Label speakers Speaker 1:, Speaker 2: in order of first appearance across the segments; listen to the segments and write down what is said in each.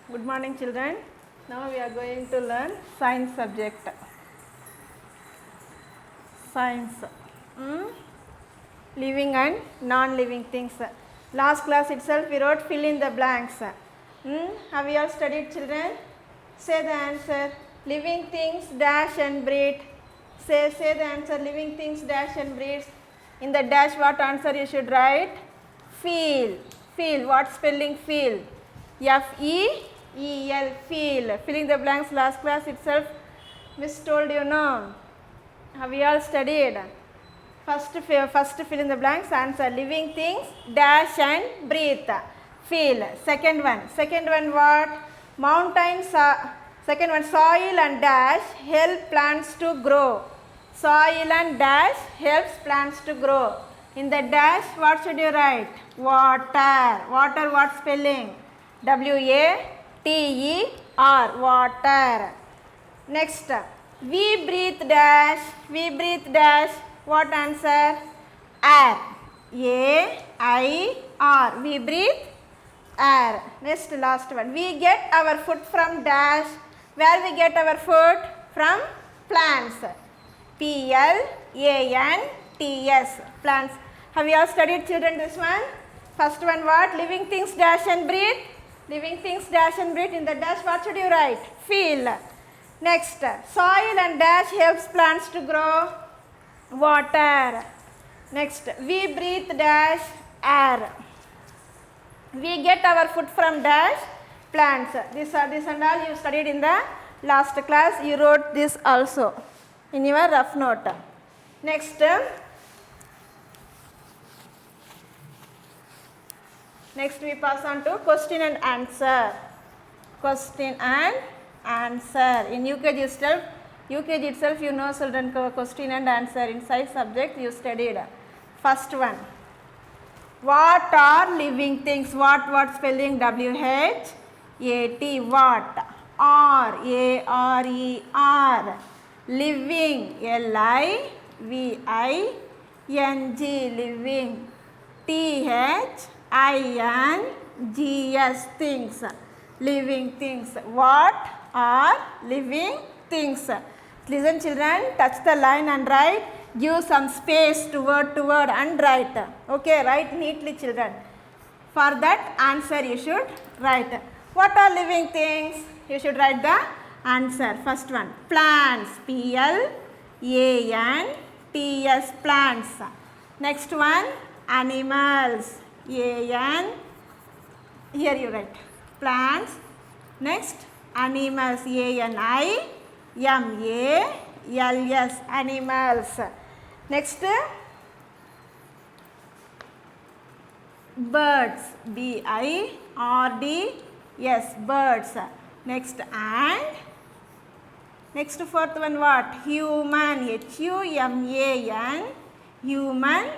Speaker 1: Good morning, children. Now we are going to learn science subject. Science. Living and non-living things. Last class itself we wrote fill in the blanks. Have you all studied, children? Say the answer. Living things dash and breed. Say the answer. Living things dash and breeds. In the dash what answer you should write? Feel. Feel. What spelling feel? F-E-E-L. Feel. Filling the blanks last class itself Miss told you, no? Have you all studied? First fill in the blanks answer. Living things dash and breathe. Feel. Second one what? Mountains. Second one soil and dash help plants to grow. Soil and dash helps plants to grow. In the dash what should you write? Water. Water what spelling? W-A-T-E-R. Water. Next. We breathe dash. We breathe dash. What answer? Air. A-I-R. We breathe air. Next last one. We get our food from dash. Where we get our food? From plants. P-L-A-N-T-S. Plants. Have you all studied, children, this one? First one what? Living things dash and breathe. Living things dash and breathe. In the dash what should you write? Feel. Next. Soil and dash helps plants to grow. Water. Next. We breathe dash air. We get our food from dash plants. This and all you studied in the last class. You wrote this also in your rough note. Next we pass on to question and answer. Question and answer. In UKG itself you know, children, question and answer. In science subject you studied. First one. What are living things? What spelling? W-H-A-T. What? R-A-R-E-R. Living. L-I-V-I-N-G. Living. T-H-I-N-G-S. Things. Living things. What are living things? Listen, children. Touch the line and write. Give some space to word and write. Okay, write neatly, children. For that answer you should write. What are living things? You should write the answer. First one. Plants. P-L-A-N-T-S. Plants. Next one. Animals. A-N. Here you write. Plants. Next. Animals. A-N-I-M-A-L-S. Animals. Next. Birds. B-I-R-D-S. Birds. Next. And. Next fourth one what? Human. H-U-M-A-N. Human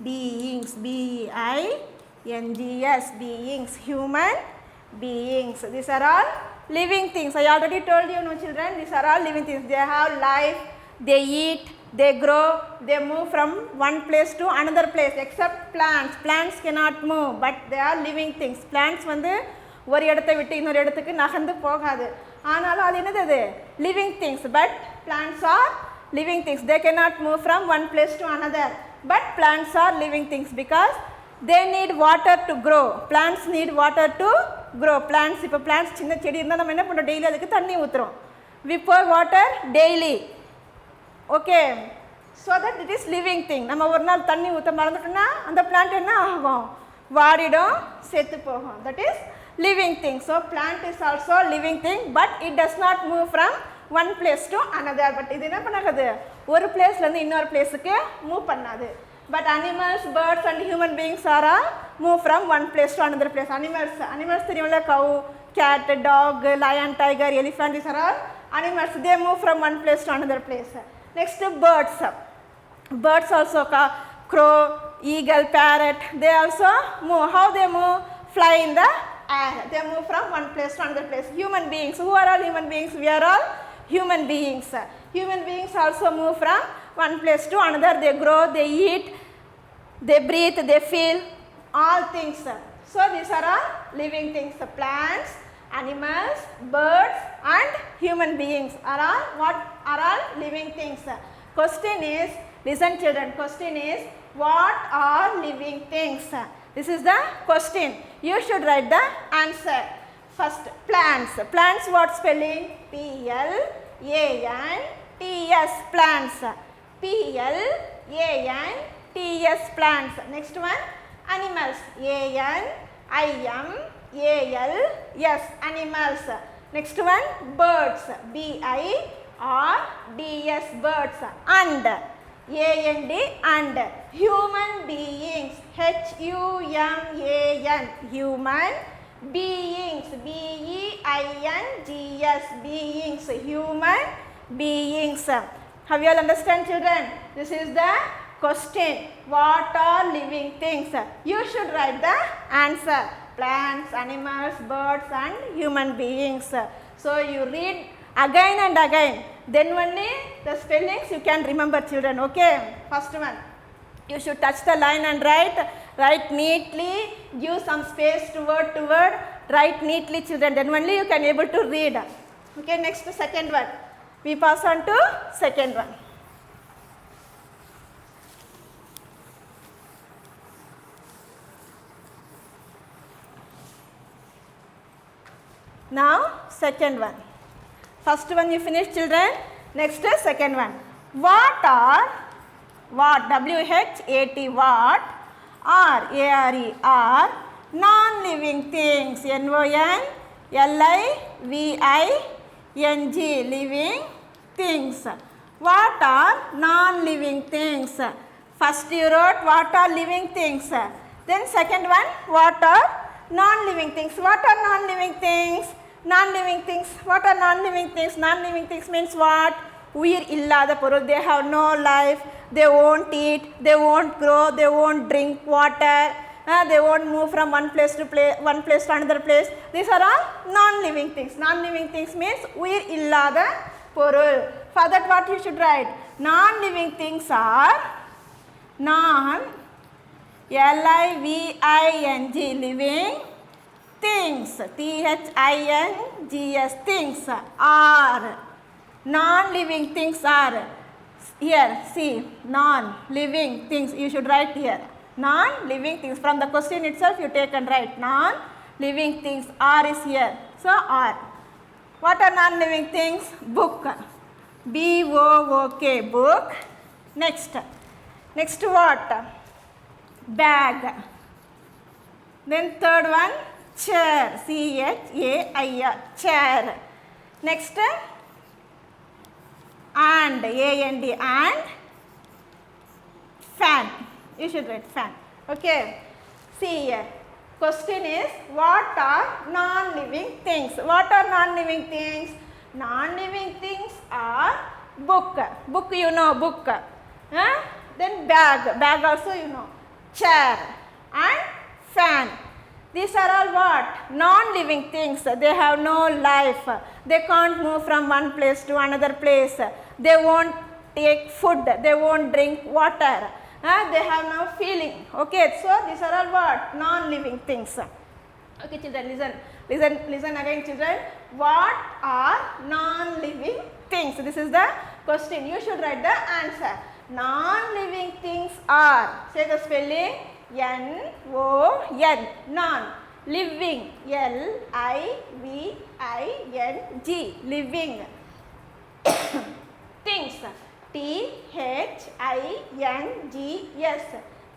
Speaker 1: beings. B-I-N-G-S. Beings. Human beings. These are all living things. I already told you, no, children, these are all living things. They have life, they eat, they grow, they move from one place to another place, except plants. Plants cannot move, but they are living things. Plants வந்து ஒரு இடத்தை விட்டு இன்னொரு இடத்துக்கு நகர்ந்து போகாது. ஆனாலும் அது என்னது? Living things. But plants are living things. They cannot move from one place to another. But plants are living things because they need water to grow. Plants need water to grow. Plants, இப்போ plants சின்ன செடி இருந்தால் நம்ம என்ன பண்ணுறோம்? Daily அதுக்கு தண்ணி ஊற்றுறோம். We pour water daily. Okay. So that it is living thing. நம்ம ஒரு நாள் தண்ணி ஊற்ற மறந்துட்டோம்னா அந்த plant என்ன ஆகும்? வாடிடும், செத்து போகும். That is living thing. So plant is also living thing, but it does not move from one place to another. But இது என்ன பண்ணாது? ஒரு பிளேஸ்லேருந்து இன்னொரு பிளேஸுக்கு மூவ் பண்ணாது. But animals, birds and human beings are move from one place to another place. Animals தெரியும்ல, cow, cat, dog, lion, tiger, elephant, these are all animals. They move from one place to another place. Next, birds. Birds also, crow, eagle, parrot, they also move. How they move? Fly in the air. They move from one place to another place. Human beings. Who are all human beings? We are all human beings. Human beings also move from one place to another. They grow, they eat, they breathe, they feel, all things. So these are all living things. Plants, animals, birds and human beings are all what are all living things. Question is, listen children, question is what are living things? This is the question. You should write the answer. First, plants. Plants what spelling? P-L-A-N-T-S, plants. P-L-A-N-T-S, plants. Next one, animals. A-N-I-M-A-L-S, animals. Next one, birds. B-I-R-D-S, birds. And A-N-D, and human beings. H-U-M-A-N, human beings. B-E-I-N-G-S, beings, human beings. Have you all understand children? This is the question. What are living things? You should write the answer. Plants, animals, birds and human beings. So you read again and again. Then only the spellings you can remember children. Okay. First one. You should touch the line and write neatly, give some space to word, write neatly children, then only you can able to read. Okay, next the second one. We pass on to second one. Now second one. First one you finish children, next second one. What W-H-A-T, what are A-R-E, are non-living things, N-O-N-L-I-V-I-N-G, living things. What are non-living things? First you wrote what are living things. Then second one, what are non-living things. What are non-living things? Non-living things. What are non-living things? Non-living things means what? Uyir illada porul. They have no life. They won't eat, they won't grow, they won't drink water, they won't move from one place to another place. These are all non-living things. Non-living things means uyir illada porul. For that what you should write? Non-living things are L-I-V-I-N-G, living things, T-H-I-N-G-S, things are. Non-living things are. Here, see, non-living things, you should write here. Non-living things, from the question itself you take and write. Non-living things, are is here. So, are. What are non-living things? Book. B-O-O-K, book. Next what? Bag. Then third one, chair. C-H-A-I-R, chair. Next, and, A-N-D, and fan. You should write fan. Okay. See here. Question is, what are non-living things? What are non-living things? Non-living things are book. Book you know, book. Then bag. Bag also you know. Chair and fan. These are all what? Non-living things. They have no life. They can't move from one place to another place. They won't take food. They won't drink water. They have no feeling. Okay, so these are all what? Non-living things. Okay, children, listen again, children. What are non-living things? This is the question. You should write the answer. Non-living things are. Say the spelling. N-O-N, non. Living, L-I-V-I-N-G, living. Things, T-H-I-N-G-S,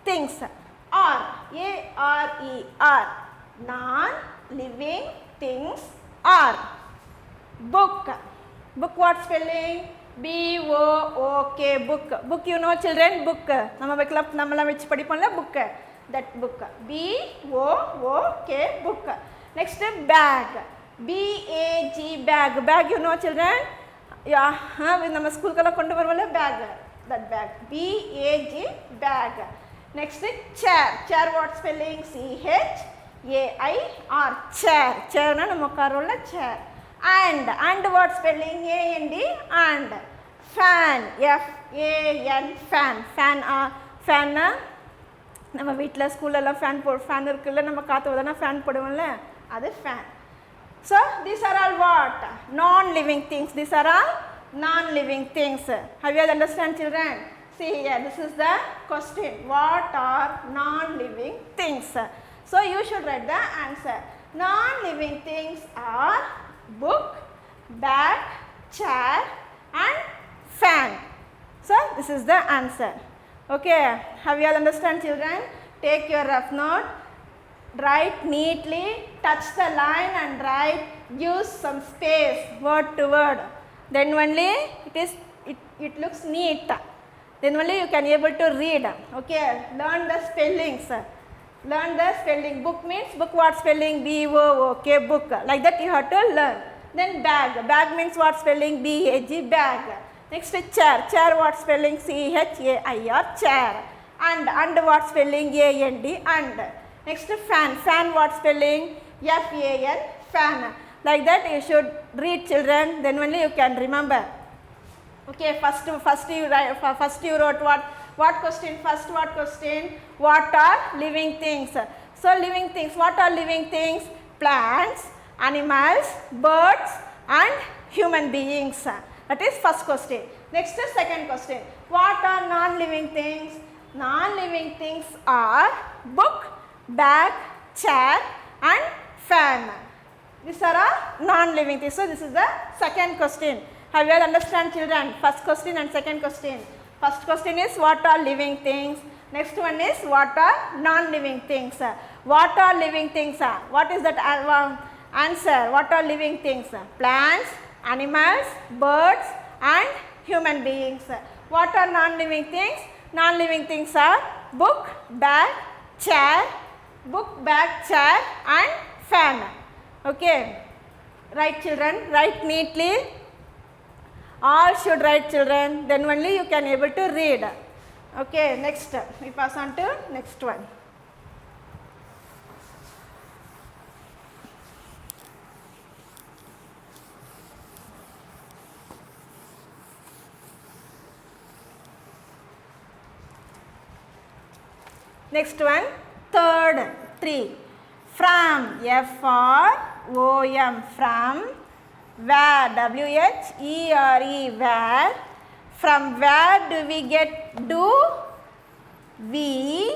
Speaker 1: things. Are, A-R-E, are. Non-living things are. Book. Book what spelling? B-O-O-K, book. Book you know children, book. Namala vich padiponla book. That book. B-O-O-K, book. Next bag. B-A-G, bag. Bag you know children? Yeah, with nama school kala kondu varvala bag. That bag. B-A-G, bag. Next chair. Chair what spelling? C-H-A-I-R, chair. Chair na nama karolla chair. And what spelling? A-N-D, and. Fan, F-A-N, fan. Fan நம்ம வீட்டில் ஸ்கூல்லலாம் fan இருக்குல்ல, நம்ம காற்று வருதுன்னா fan போடுவோம்ல, அது fan. So these are all what? Non-living things. These are all non-living things. Have you all understand, children? See here, this is the question. What are non-living things? So you should write the answer. Non-living things are book, bag, chair and fan. So this is the answer. Okay, have you all understand, children? Take your rough note, write neatly, touch the line and write, use some space, word to word. Then only it looks neat. Then only you can able to read. Okay, learn the spellings. Learn the spelling. Book means book, what spelling? B-O-O-K, book. Like that you have to learn. Then bag. Bag means what spelling? B-A-G, bag. Next chair. Chair what spelling? C-H-A-I-R, chair. And what spelling? A-N-D, and. Next fan. Fan what spelling? F-A-N, fan. Like that you should read, children. Then only you can remember. Okay, first you wrote what question? First what question? What are living things? So living things. What are living things? Plants, animals, birds and human beings. That is first question. Next is second question. What are non-living things? Non-living things are book, bag, chair and fan. These are all non-living things. So this is the second question. Have you all understand, children? First question and second question. First question is what are living things. Next one is what are non-living things. What are living things? What is that answer? What are living things? Plants, animals, birds and human beings. What are non-living things? Non-living things are book, bag, chair, book, bag, chair and fan. Okay. Write, children. Write neatly. All should write, children. Then only you can able to read. Okay. Next. We pass on to next one. Next one, third, 3. From, F-R-O-M, from, where, W-H-E-R-E, where, from where do we get do? We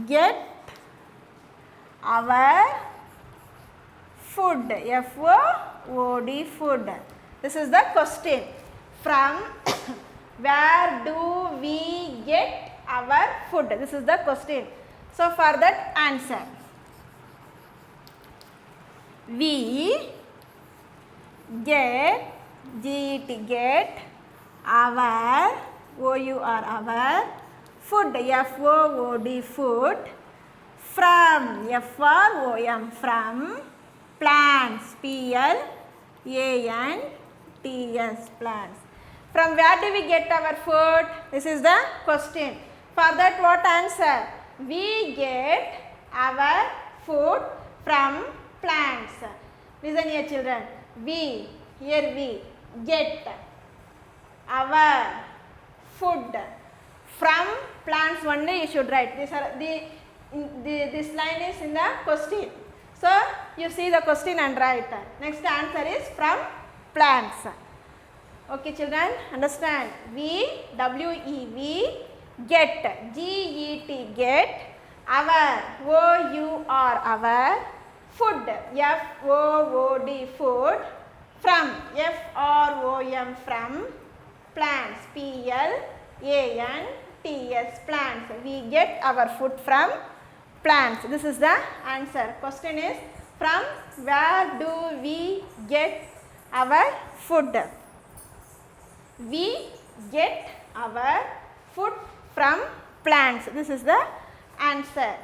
Speaker 1: get our food, F-O-O-D, food. This is the question. From where do we get our food? This is the question. So for that answer, we get, G-E-T, get our, O-U-R, our food, F-O-O-D, food, from, F-R-O-M, from, plants, P-L-A-N-T-S, plants. From where do we get our food? This is the question. For that what answer? We get our food from plants. Listen here, children. We, here we get our food from plants only you should write. These are this line is in the question. So you see the question and write. Next answer is from plants. Okay, children, understand? We, W-E-V, get, G-E-T, get, our, O-U-R, our, food, F-O-O-D, food, from, F-R-O-M, from, plants, P-L-A-N-T-S, plants. We get our food from plants. This is the answer. Question is, from where do we get our food? We get our food from plants. This is the answer.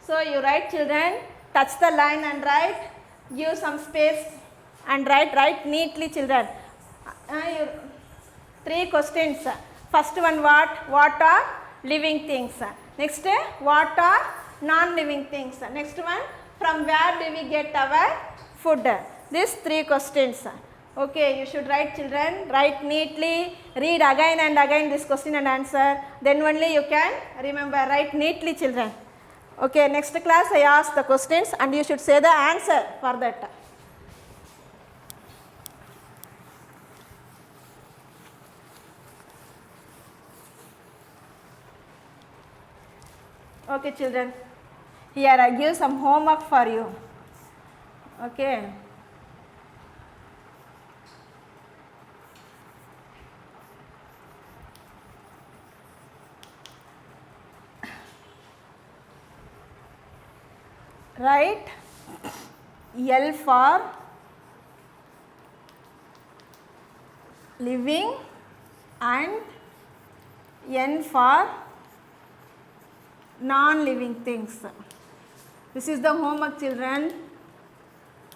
Speaker 1: So you write, children, touch the line and write, give some space and write neatly, children. 3 questions. First one, what are living things? Next, what are non-living things? Next one, from where do we get our food? These 3 questions. Okay, you should write, children. Write neatly. Read again and again this question and answer. Then only you can remember. Write neatly, children. Okay, next class I ask the questions and you should say the answer for that. Okay, children. Here I give some homework for you. Okay. Write L for living and N for non-living things. This is the homework, children.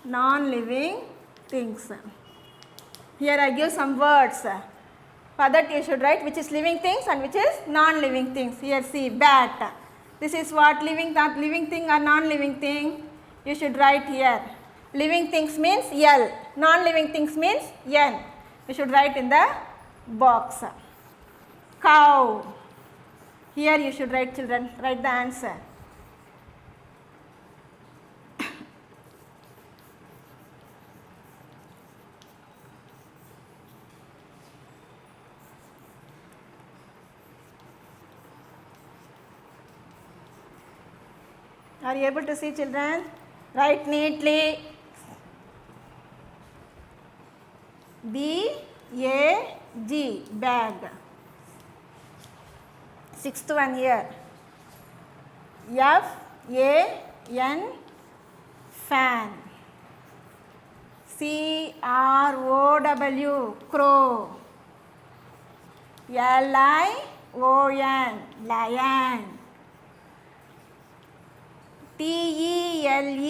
Speaker 1: Non-living things. Here I give some words. For that you should write which is living things and which is non-living things. Here see, bat. This is what living, not living thing or non-living thing. You should write here. Living things means L. Non-living things means N. You should write in the box. Cow. Here you should write, children. Write the answer. Are you able to see, children? Write neatly. B-A-G, bag. Sixth one here. F-A-N, fan. C-R-O-W, crow. L-I-O-N, lion. T-E-L-E-P-H-O-N-E,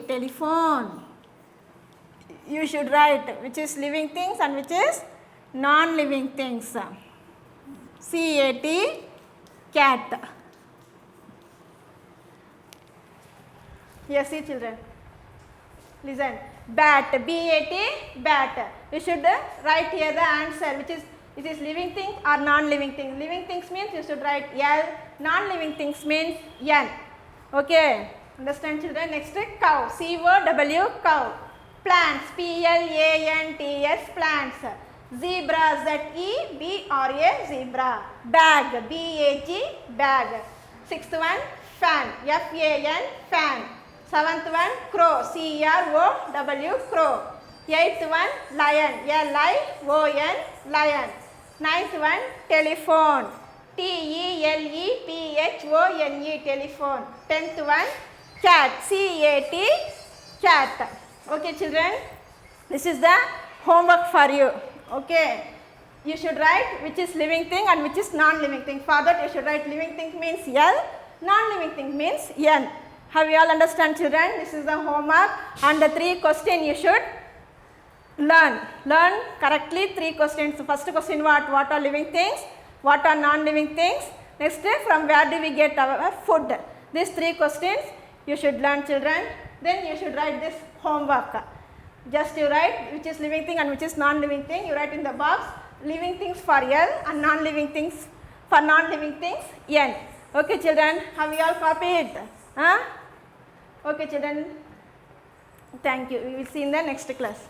Speaker 1: telephone. You should write which is living things and which is non-living things. C-A-T, cat. Here see, children. Listen. Bat, B-A-T, bat. You should write here the answer which is it is living thing or non-living thing. Living things means you should write L. Non-living things means N. Okay. Understand, children? Next, cow. C-O-W, cow. Plants. P-L-A-N-T-S, plants. Zebra. Z-E-B-R-A, zebra. Bag. B-A-G, bag. Sixth one, fan. F-A-N, fan. Seventh one, crow. C-R-O-W, crow. Eighth one, lion. L-I-O-N, lion. Ninth one, telephone. T-E-L-E-P-H-O-N-E, telephone. Tenth one, cat. C-A-T, cat. Okay, children. This is the homework for you. Okay. You should write which is living thing and which is non-living thing. For that you should write living thing means L, non-living thing means N. Have you all understand, children? This is the homework and the 3 questions you should learn correctly. 3 questions. First question, what are living things, what are non-living things. Next, from where do we get our food. These 3 questions you should learn, children. Then you should write this homework. Just you write which is living thing and which is non-living thing. You write in the box living things for L and non-living things for non-living things N. Okay, children, have you all copied? Okay, children, thank you. We will see in the next class.